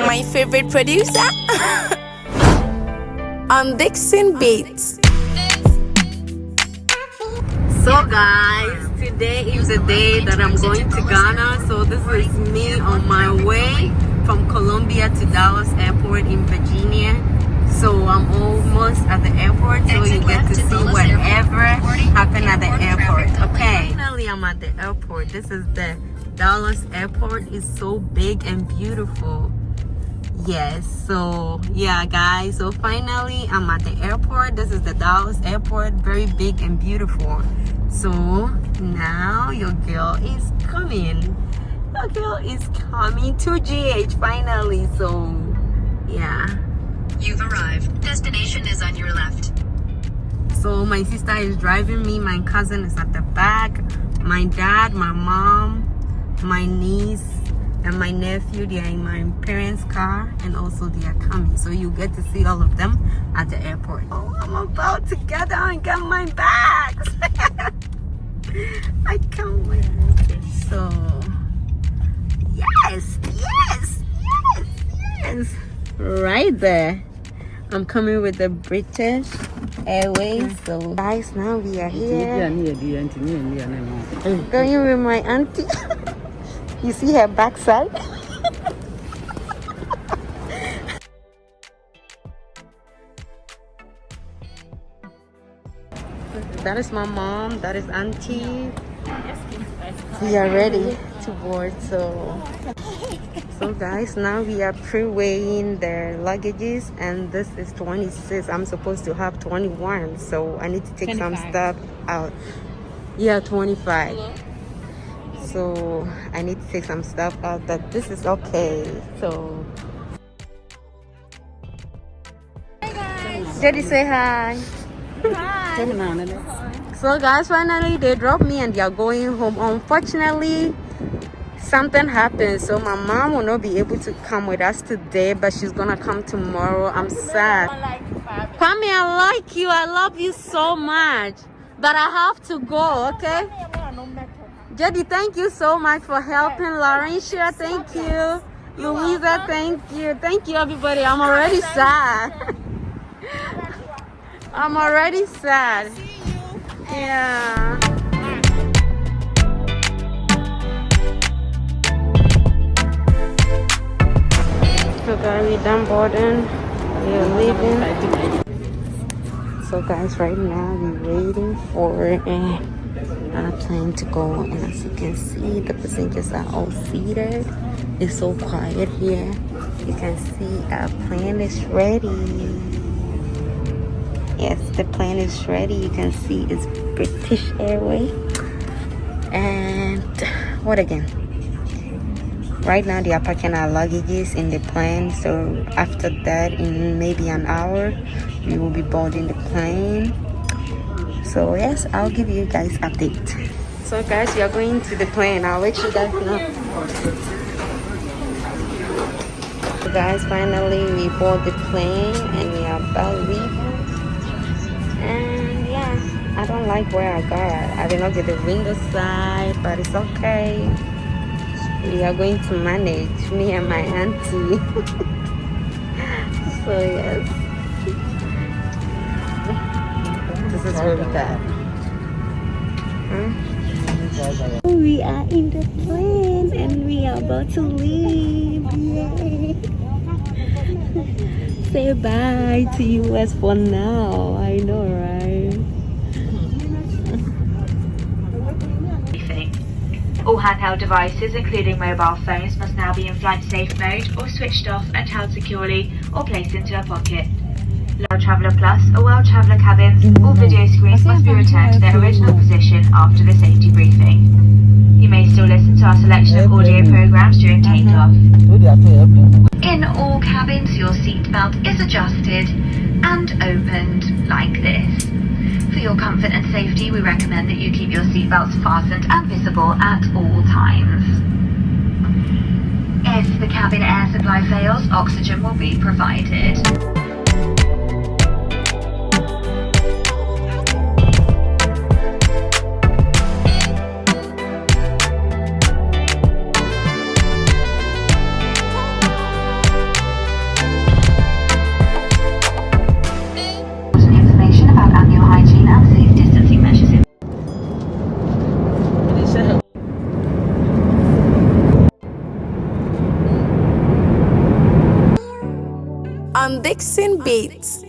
My favorite producer, on Dixon Beats. So guys, today is the day that I'm going to Ghana. So this is me on my way from Colombia to Dallas Airport in Virginia. So I'm almost at the airport, so you get to see whatever happened at the airport. Okay, finally I'm at the airport. This is the Dallas Airport. It's so big and beautiful. Yes, so yeah guys, so finally I'm at the airport. This is the Dallas Airport, very big and beautiful. So now your girl is coming. Your girl is coming to GH finally. So yeah, you've arrived. Destination is on your left. So my sister is driving me, my cousin is at the back, my dad, my mom, my niece and my nephew, they are in my parents' car, and also they are coming. So you get to see all of them at the airport. Oh, I'm about to get down and get my bags. I can't wait. So, yes. Right there. I'm coming with the British Airways. So, guys, now we are here. Going with my auntie. You see her backside? That is my mom, that is auntie. We are ready to board. So guys, now we are pre-weighing their luggages, and this is 26. I'm supposed to have 21, so I need to take 25. Some stuff out. Yeah, 25. So I need to take some stuff out, but this is okay. So Hi guys. Jody, say hi. Hi. So guys, finally they dropped me and they are going home. Unfortunately, something happened, so my mom will not be able to come with us today, but she's gonna come tomorrow. I'm sad. Kwame, I like you. I love you so much, but I have to go. Okay. Jody, thank you so much for helping. Laurentia, thank you. Louisa, thank you. Thank you, everybody. I'm already sad. I'm already sad. Yeah. So guys, we're done boarding. We're leaving. So guys, right now we're waiting for our plane to go, and as you can see, the passengers are all seated. It's so quiet here. You can see our plane is ready. Yes, the plane is ready. You can see it's British Airways. And what again? Right now they are packing our luggages in the plane, so after that, in maybe an hour, we will be boarding the plane. So yes, I'll give you guys update. So guys, we are going to the plane. I'll let you guys know. So guys, finally we board the plane and we are about leaving. And yeah, I don't like where I got. I did not get the window side, but it's okay. We are going to manage, me and my auntie. So yes, this is really bad. We are in the plane and we are about to leave. Yay. Say bye to US for now. I know, right? All handheld devices, including mobile phones, must now be in flight safe mode or switched off and held securely or placed into a pocket. World Traveller Plus or World Traveller cabins, all video screens must be returned to their original position after the safety briefing. You may still listen to our selection of audio programs during takeoff. In all cabins, your seatbelt is adjusted and opened like this. For your comfort and safety, we recommend that you keep your seatbelts fastened and visible at all times. If the cabin air supply fails, oxygen will be provided. on Dixon Beats.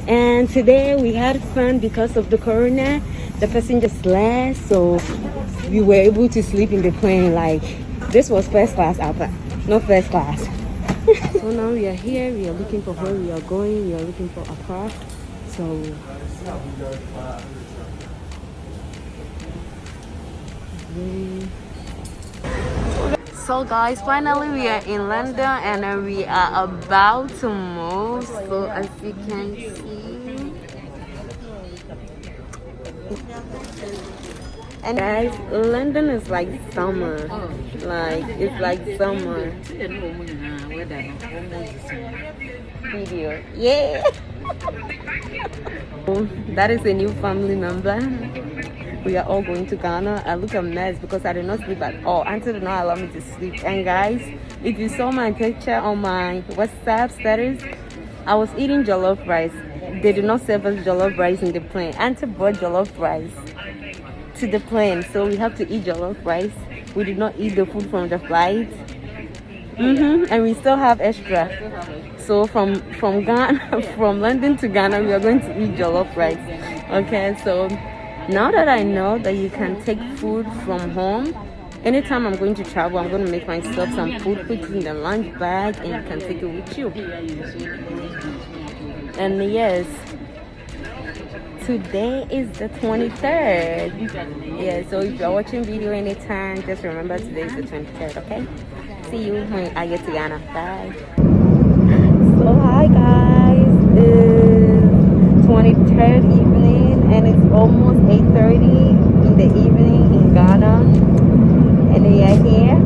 And today we had fun because of the corona. The passenger slept, so we were able to sleep in the plane. Like, this was first class, Alpha, not first class. So now we are here. We are looking for where we are going. We are looking for a car. So guys, finally we are in London and we are about to move. So as you can see, and guys, London is like summer. Like, it's like summer. Video, yeah. That is a new family member. We are all going to Ghana. I look a mess because I did not sleep at all. Auntie did not allow me to sleep. And guys, if you saw my picture on my WhatsApp status, I was eating jollof rice. They did not serve us jollof rice in the plane. Auntie brought jollof rice to the plane, so we have to eat jollof rice. We did not eat the food from the flight. And we still have extra. So from Ghana, from London to Ghana, we are going to eat jollof rice. Okay, so now that I know that you can take food from home, anytime I'm going to travel, I'm going to make myself some food, put it in the lunch bag, and you can take it with you. And yes, today is the 23rd. Yeah, so if you're watching video anytime, just remember today is the 23rd, okay? See you when I get to Ghana. Bye. So hi guys, it's 23rd evening and it's almost 8:30 in the evening in Ghana, and we are here.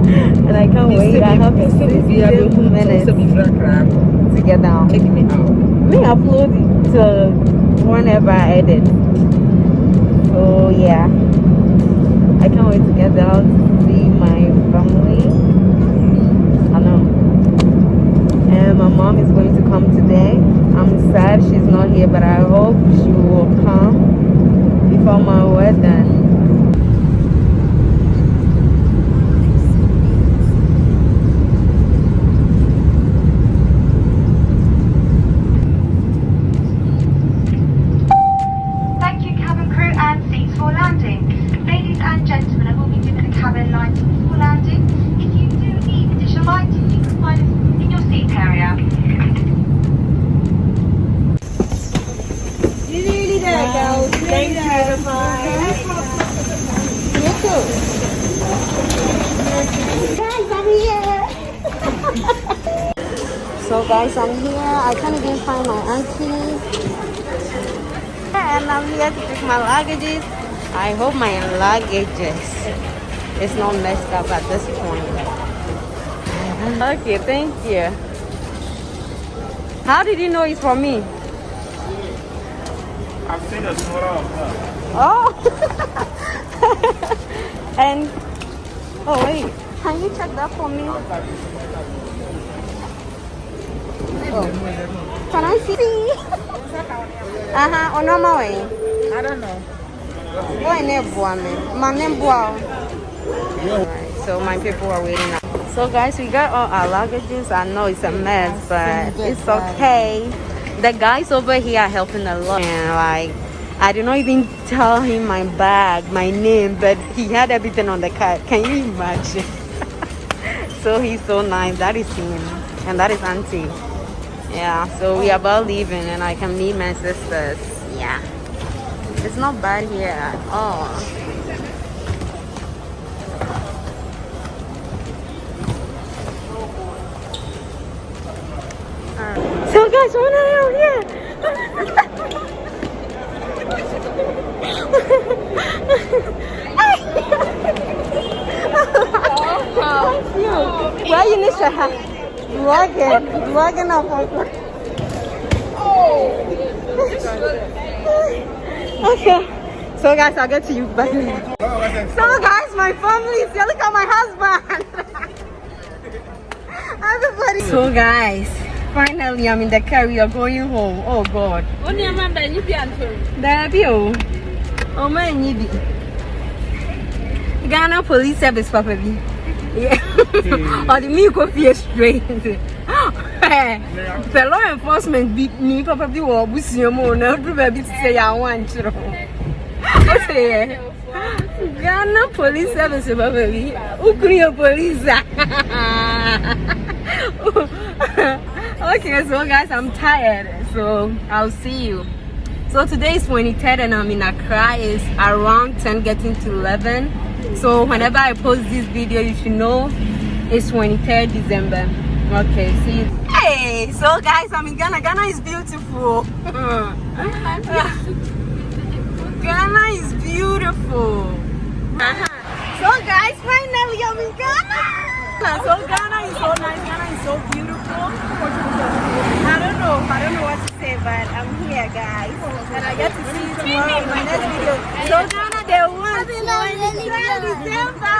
And I can't wait. I have 15 minutes to get down. Me upload to whenever I edit. So yeah, I can't wait to get down to see my family. I know. And my mom is going to come today. I'm sad she's not here, but I hope she will come before my wedding. Thank you, cabin crew and seats for landing. Ladies and gentlemen, I will be giving the cabin lights for landing. If you do need additional lighting, you can find us in your seat area. Thank you. You too. Guys, I'm here. So guys, I'm here. I can't even find my auntie. And I'm here to pick my luggages. I hope my luggages is not messed up at this point. Okay, thank you. How did you know it's for me? I've seen a small Oh! And oh wait, can you check that for me? Oh, can I see? On my way. I don't know. Why my name Alright, so my people are waiting now. So guys, we got all our luggages. I know it's a mess, but it's okay. The guys over here are helping a lot, and like, I did not even tell him my bag, my name, but he had everything on the card. Can you imagine? So he's so nice. That is him, and that is auntie. Yeah, so we are about leaving, and I can meet my sisters. Yeah, it's not bad here at all. So guys, we're not out here. Why you need to have vlogging up on. Okay, So guys, I'll get to you back. So guys, my family is here. Look at my husband. Everybody. So guys, finally I'm in the car. We are going home. Oh God. There be oh man, you be Ghana Police Service, Papa B. Yeah. Or the me go fear straight. The law enforcement beat me, Papa B. Or Busio now. Everybody say I want you. Ghana Police Service, Papa B. Ukrio Police. Okay, so guys, I'm tired, so I'll see you. So today is 23rd and I'm in Accra. It's around 10 getting to 11. So whenever I post this video, you should know it's 23rd December. Okay, see you. Hey, so guys, I'm in Ghana. Ghana is beautiful. Ghana is beautiful. So guys, finally I'm in Ghana. So Ghana is so nice. Ghana is so beautiful. I don't know what to say, but I'm here, guys, and I get to see you tomorrow in my next video. So Ghana, they want December.